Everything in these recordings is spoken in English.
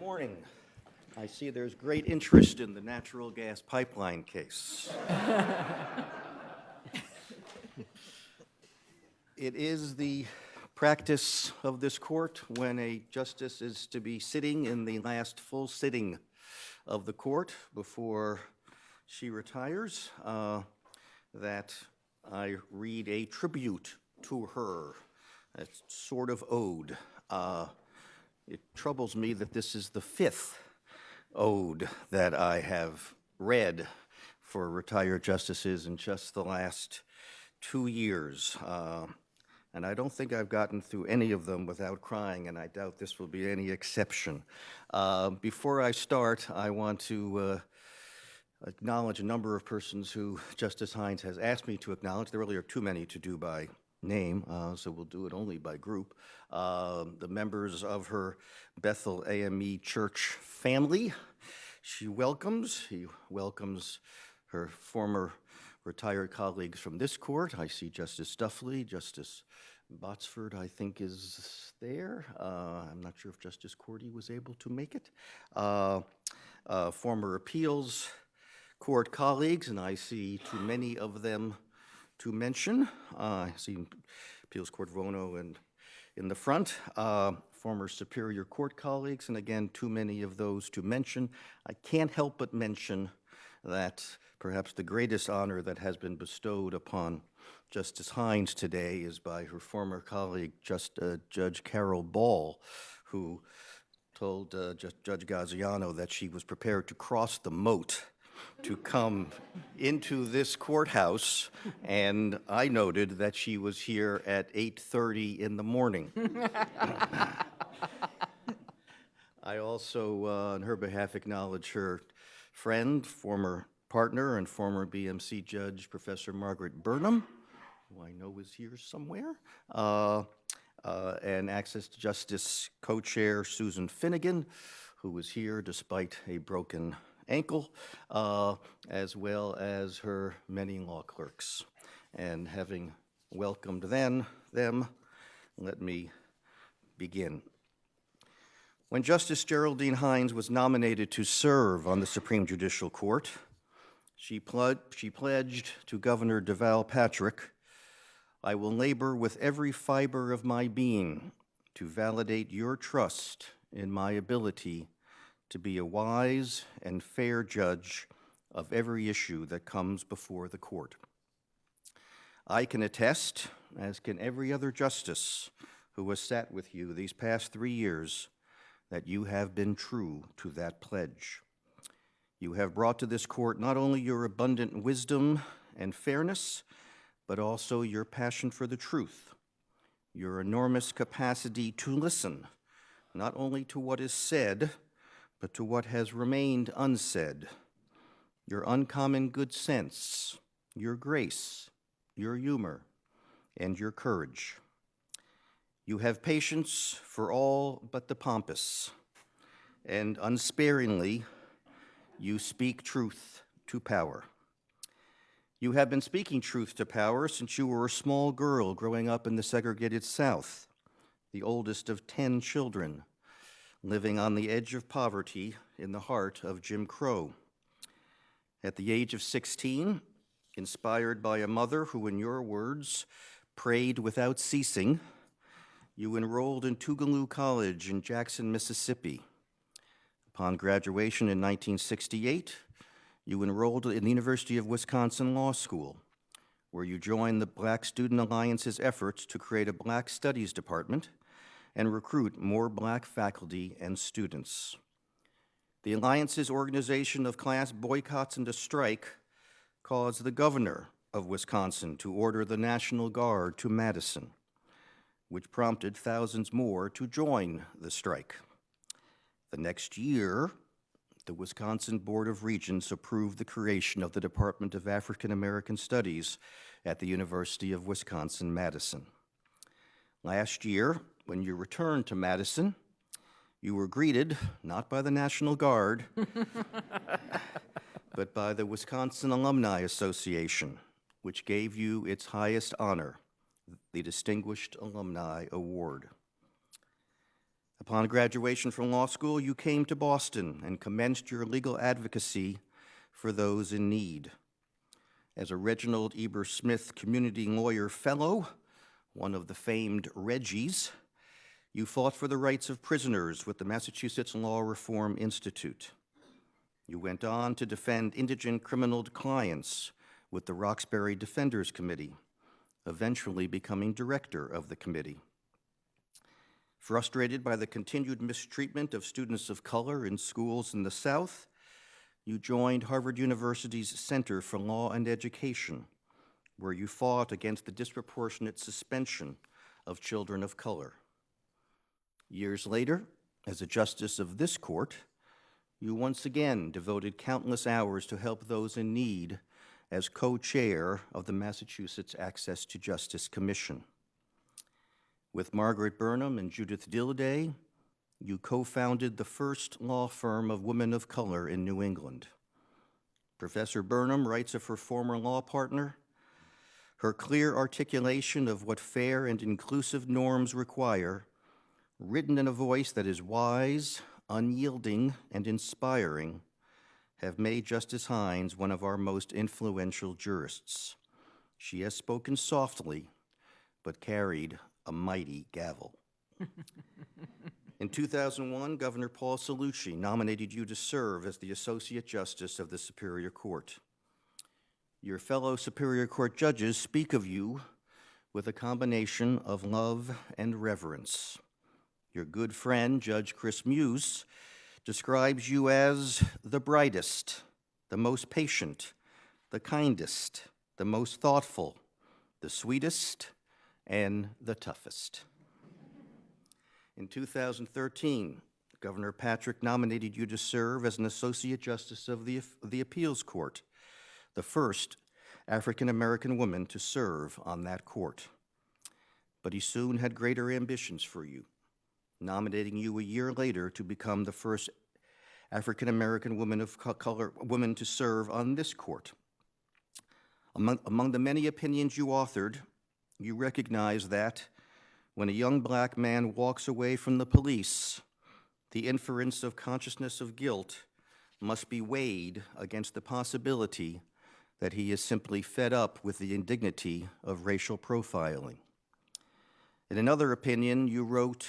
morning. I see there's great interest in the natural gas pipeline case. It is the practice of this court when a justice is to be sitting in the last full sitting of the court before she retires, that I read a tribute to her, a sort of ode. It troubles me that this is the fifth ode that I have read for retired justices in just the last 2 years. And I don't think I've gotten through any of them without crying, and I doubt this will be any exception. Before I start, I want to acknowledge a number of persons who Justice Hines has asked me to acknowledge. There really are too many to do by name, so we'll do it only by group. The members of her Bethel AME Church family. He welcomes her former retired colleagues from this court. I see Justice Duffley, Justice Botsford, I think, is there. I'm not sure if Justice Cordy was able to make it. Former appeals court colleagues, and I see too many of them to mention. I see appeals court Vono and in the front. Former Superior Court colleagues, and again, too many of those to mention. I can't help but mention that perhaps the greatest honor that has been bestowed upon Justice Hines today is by her former colleague, Judge Carol Ball, who told Judge Gaziano that she was prepared to cross the moat to come into this courthouse, and I noted that she was here at 8:30 in the morning. I also, on her behalf, acknowledge her friend, former partner, and former BMC judge, Professor Margaret Burnham, who I know is here somewhere, and Access to Justice co-chair Susan Finnegan, who was here despite a broken ankle, as well as her many law clerks. And having welcomed them, let me begin. When Justice Geraldine Hines was nominated to serve on the Supreme Judicial Court, she pledged to Governor Deval Patrick, "I will labor with every fiber of my being to validate your trust in my ability to be a wise and fair judge of every issue that comes before the court." I can attest, as can every other justice who has sat with you these past 3 years, that you have been true to that pledge. You have brought to this court not only your abundant wisdom and fairness, but also your passion for the truth, your enormous capacity to listen, not only to what is said, but to what has remained unsaid, your uncommon good sense, your grace, your humor, and your courage. You have patience for all but the pompous, and unsparingly, you speak truth to power. You have been speaking truth to power since you were a small girl growing up in the segregated South, the oldest of 10 children, living on the edge of poverty in the heart of Jim Crow. At the age of 16, inspired by a mother who, in your words, prayed without ceasing, you enrolled in Tougaloo College in Jackson, Mississippi. Upon graduation in 1968, you enrolled in the University of Wisconsin Law School, where you joined the Black Student Alliance's efforts to create a Black Studies department and recruit more Black faculty and students. The Alliance's organization of class boycotts and a strike caused the governor of Wisconsin to order the National Guard to Madison, which prompted thousands more to join the strike. The next year, the Wisconsin Board of Regents approved the creation of the Department of African American Studies at the University of Wisconsin-Madison. Last year, when you returned to Madison, you were greeted not by the National Guard, but by the Wisconsin Alumni Association, which gave you its highest honor, the Distinguished Alumni Award. Upon graduation from law school, you came to Boston and commenced your legal advocacy for those in need. As a Reginald Eber Smith Community Lawyer Fellow, one of the famed Reggies, you fought for the rights of prisoners with the Massachusetts Law Reform Institute. You went on to defend indigent criminal clients with the Roxbury Defenders Committee, eventually becoming director of the committee. Frustrated by the continued mistreatment of students of color in schools in the South, you joined Harvard University's Center for Law and Education, where you fought against the disproportionate suspension of children of color. Years later, as a justice of this court, you once again devoted countless hours to help those in need as co-chair of the Massachusetts Access to Justice Commission. With Margaret Burnham and Judith Dilday, you co-founded the first law firm of women of color in New England. Professor Burnham writes of her former law partner, her clear articulation of what fair and inclusive norms require, written in a voice that is wise, unyielding, and inspiring, have made Justice Hines one of our most influential jurists. She has spoken softly, but carried a mighty gavel. In 2001, Governor Paul Cellucci nominated you to serve as the Associate Justice of the Superior Court. Your fellow Superior Court judges speak of you with a combination of love and reverence. Your good friend, Judge Chris Muse, describes you as the brightest, the most patient, the kindest, the most thoughtful, the sweetest, and the toughest. In 2013, Governor Patrick nominated you to serve as an Associate Justice of the Appeals Court, the first African-American woman to serve on that court. But he soon had greater ambitions for you, nominating you a year later to become the first African-American woman of color to serve on this court. Among the many opinions you authored, you recognize that when a young black man walks away from the police, the inference of consciousness of guilt must be weighed against the possibility that he is simply fed up with the indignity of racial profiling. In another opinion, you wrote,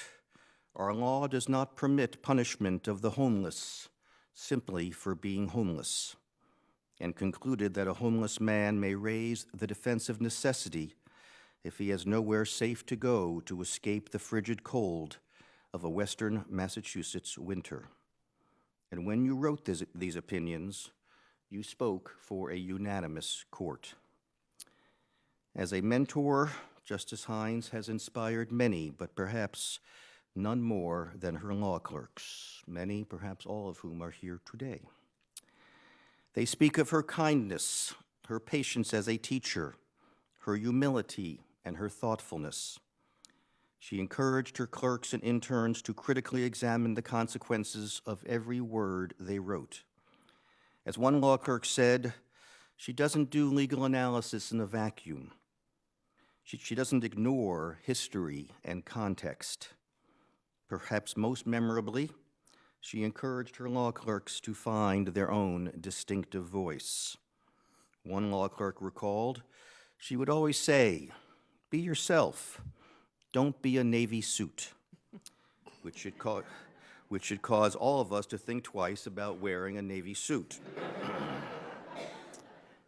"Our law does not permit punishment of the homeless simply for being homeless," and concluded that a homeless man may raise the defense of necessity if he has nowhere safe to go to escape the frigid cold of a Western Massachusetts winter. And when you wrote these opinions, you spoke for a unanimous court. As a mentor, Justice Hines has inspired many, but perhaps none more than her law clerks, many, perhaps all of whom are here today. They speak of her kindness, her patience as a teacher, her humility, and her thoughtfulness. She encouraged her clerks and interns to critically examine the consequences of every word they wrote. As one law clerk said, she doesn't do legal analysis in a vacuum. She doesn't ignore history and context. Perhaps most memorably, she encouraged her law clerks to find their own distinctive voice. One law clerk recalled, she would always say, "Be yourself. Don't be a Navy suit," which should cause all of us to think twice about wearing a Navy suit.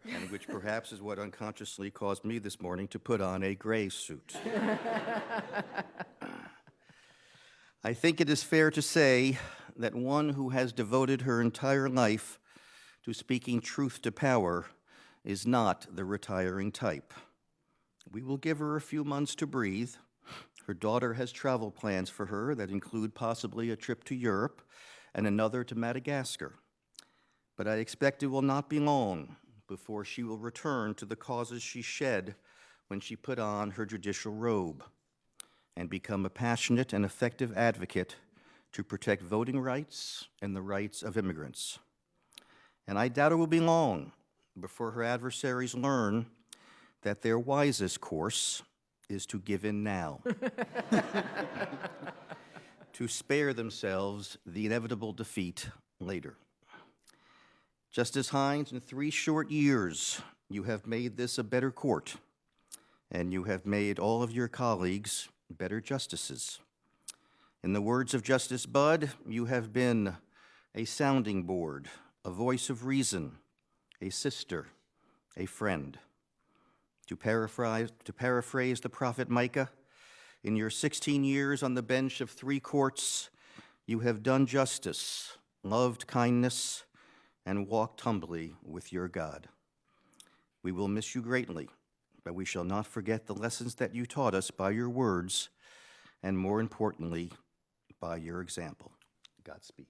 And which perhaps is what unconsciously caused me this morning to put on a gray suit. I think it is fair to say that one who has devoted her entire life to speaking truth to power is not the retiring type. We will give her a few months to breathe. Her daughter has travel plans for her that include possibly a trip to Europe and another to Madagascar. But I expect it will not be long before she will return to the causes she shed when she put on her judicial robe and become a passionate and effective advocate to protect voting rights and the rights of immigrants. And I doubt it will be long before her adversaries learn that their wisest course is to give in now. to spare themselves the inevitable defeat later. Justice Hines, in 3 short years, you have made this a better court, and you have made all of your colleagues better justices. In the words of Justice Budd, you have been a sounding board, a voice of reason, a sister, a friend. To paraphrase the prophet Micah, in your 16 years on the bench of 3 courts, you have done justice, loved kindness, and walked humbly with your God. We will miss you greatly, but we shall not forget the lessons that you taught us by your words, and more importantly, by your example. Godspeed.